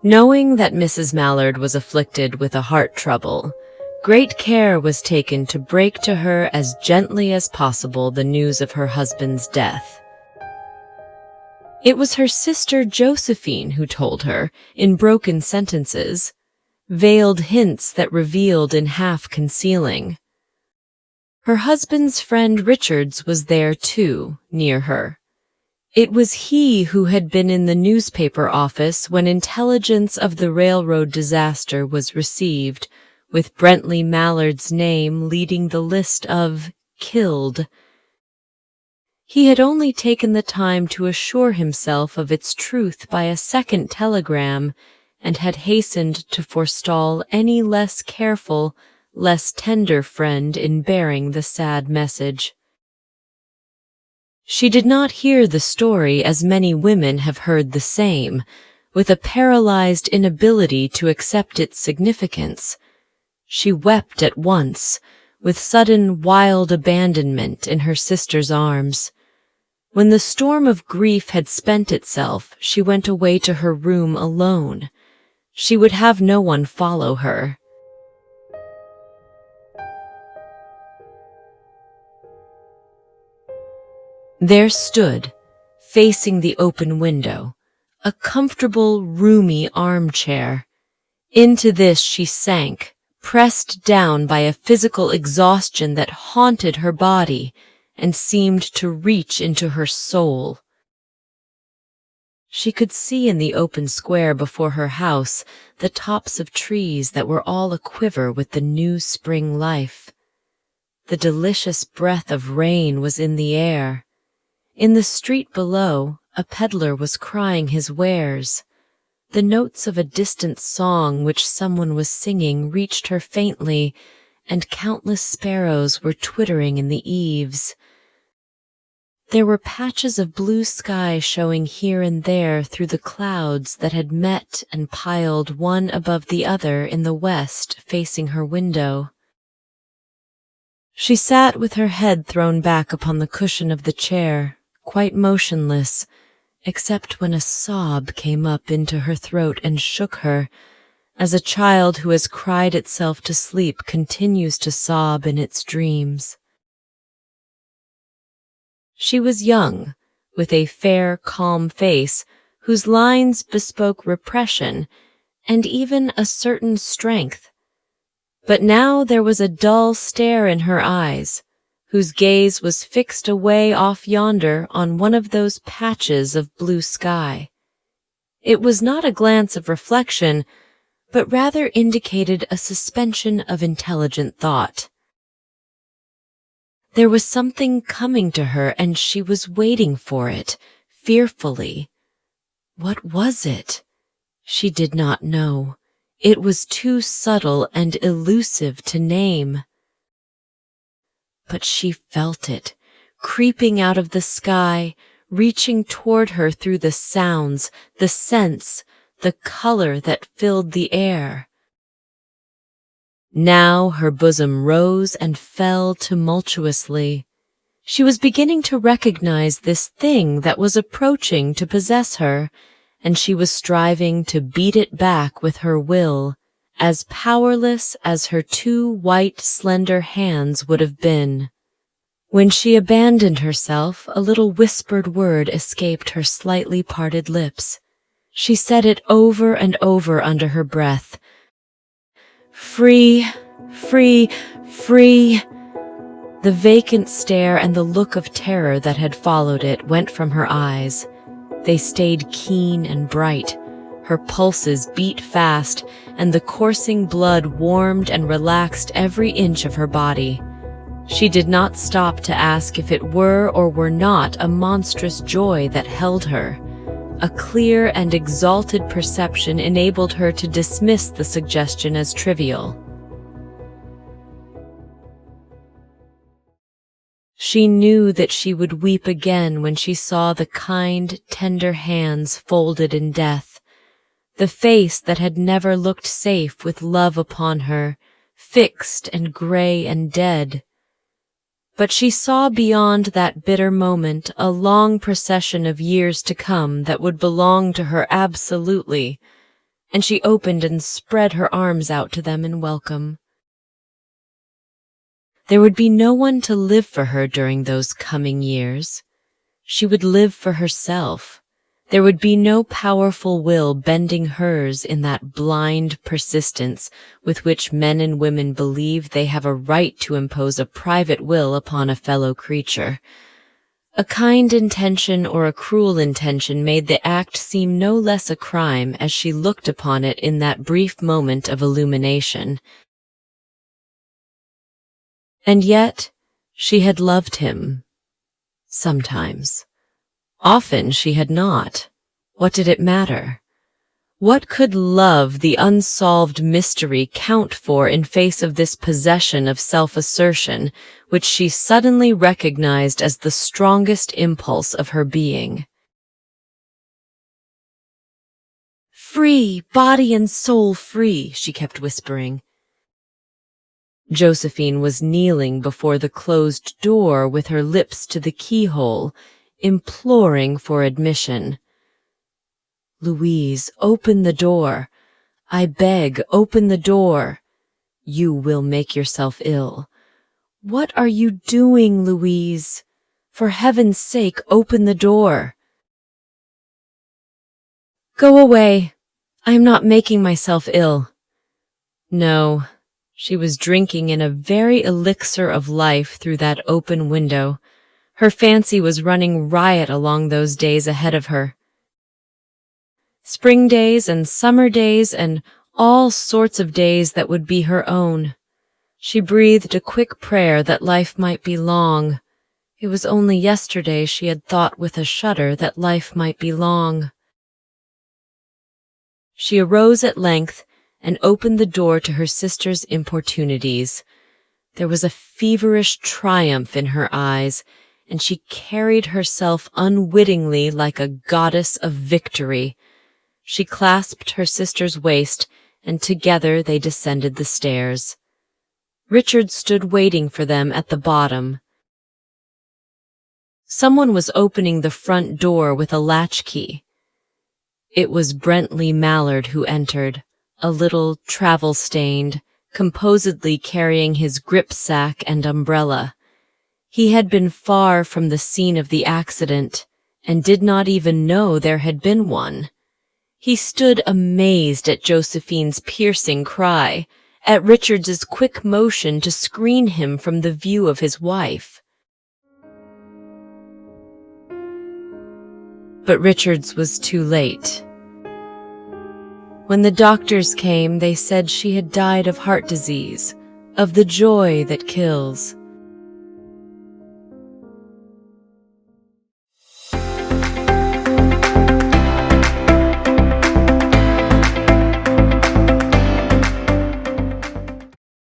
Knowing that Mrs. Mallard was afflicted with a heart trouble, great care was taken to break to her as gently as possible the news of her husband's death. It was her sister Josephine who told her, in broken sentences, veiled hints that revealed in half-concealing. Her husband's friend Richards was there too, near her. It was he who had been in the newspaper office when intelligence of the railroad disaster was received, with Brently Mallard's name leading the list of killed. He had only taken the time to assure himself of its truth by a second telegram, and had hastened to forestall any less careful, less tender friend in bearing the sad message. She did not hear the story as many women have heard the same, with a paralyzed inability to accept its significance. She wept at once, with sudden wild abandonment in her sister's arms. When the storm of grief had spent itself, she went away to her room alone. She would have no one follow her. There stood, facing the open window, a comfortable, roomy armchair. Into this she sank, pressed down by a physical exhaustion that haunted her body and seemed to reach into her soul. She could see in the open square before her house the tops of trees that were all aquiver with the new spring life. The delicious breath of rain was in the air. In the street below, a peddler was crying his wares. The notes of a distant song which someone was singing reached her faintly, and countless sparrows were twittering in the eaves. There were patches of blue sky showing here and there through the clouds that had met and piled one above the other in the west facing her window. She sat with her head thrown back upon the cushion of the chair, quite motionless, except when a sob came up into her throat and shook her, as a child who has cried itself to sleep continues to sob in its dreams. She was young, with a fair, calm face whose lines bespoke repression and even a certain strength. But now there was a dull stare in her eyes, whose gaze was fixed away off yonder on one of those patches of blue sky. It was not a glance of reflection, but rather indicated a suspension of intelligent thought. There was something coming to her, and she was waiting for it, fearfully. What was it? She did not know. It was too subtle and elusive to name. But she felt it, creeping out of the sky, reaching toward her through the sounds, the scents, the color that filled the air. Now her bosom rose and fell tumultuously. She was beginning to recognize this thing that was approaching to possess her, and she was striving to beat it back with her will, as powerless as her two white, slender hands would have been. When she abandoned herself, a little whispered word escaped her slightly parted lips. She said it over and over under her breath. Free, free, free. The vacant stare and the look of terror that had followed it went from her eyes. They stayed keen and bright. Her pulses beat fast, and the coursing blood warmed and relaxed every inch of her body. She did not stop to ask if it were or were not a monstrous joy that held her. A clear and exalted perception enabled her to dismiss the suggestion as trivial. She knew that she would weep again when she saw the kind, tender hands folded in death, the face that had never looked safe with love upon her, fixed and gray and dead. But she saw beyond that bitter moment a long procession of years to come that would belong to her absolutely, and she opened and spread her arms out to them in welcome. There would be no one to live for her during those coming years. She would live for herself. There would be no powerful will bending hers in that blind persistence with which men and women believe they have a right to impose a private will upon a fellow creature. A kind intention or a cruel intention made the act seem no less a crime as she looked upon it in that brief moment of illumination. And yet, she had loved him. Sometimes. Often she had not. What did it matter? What could love, the unsolved mystery, count for in face of this possession of self-assertion, which she suddenly recognized as the strongest impulse of her being? "Free, body and soul free," she kept whispering. Josephine was kneeling before the closed door with her lips to the keyhole, imploring for admission. "Louise, open the door. I beg, open the door. You will make yourself ill. What are you doing, Louise? For heaven's sake, open the door." "Go away. I am not making myself ill." No, she was drinking in a very elixir of life through that open window. Her fancy was running riot along those days ahead of her. Spring days and summer days and all sorts of days that would be her own. She breathed a quick prayer that life might be long. It was only yesterday she had thought with a shudder that life might be long. She arose at length and opened the door to her sister's importunities. There was a feverish triumph in her eyes, and she carried herself unwittingly like a goddess of victory. She clasped her sister's waist, and together they descended the stairs. Richard stood waiting for them at the bottom. Someone was opening the front door with a latchkey. It was Brently Mallard who entered, a little travel-stained, composedly carrying his grip-sack and umbrella. He had been far from the scene of the accident, and did not even know there had been one. He stood amazed at Josephine's piercing cry, at Richard's quick motion to screen him from the view of his wife. But Richard's was too late. When the doctors came, they said she had died of heart disease, of the joy that kills.